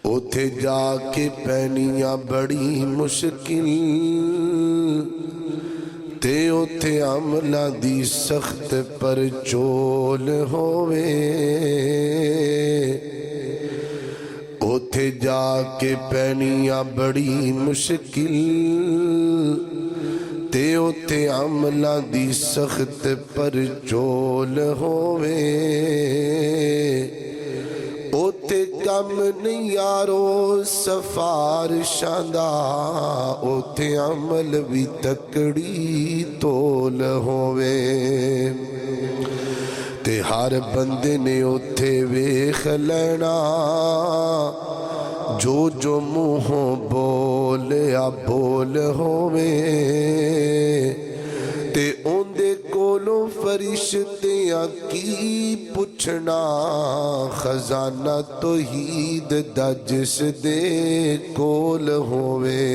उथे जाके पैनिया बड़ी मुश्किल ते उथे अमला दी सख्त पर चोल होवे। उथे जाके पैनिया बड़ी मुश्किल ते उथे अमला दी सख्त पर चोल होवे। उथे कम नहीं यारो सफारिशां दा, उथे अमल भी तकड़ी तोल होवे। ते हर बंदे ने उथे वेख लेना जो जो मुँहों बोलिया बोल होवे। ते उन्दे कोलों फरिश्तियां की पुछना, खजाना तौहीद दा जिस दे कोल होवे।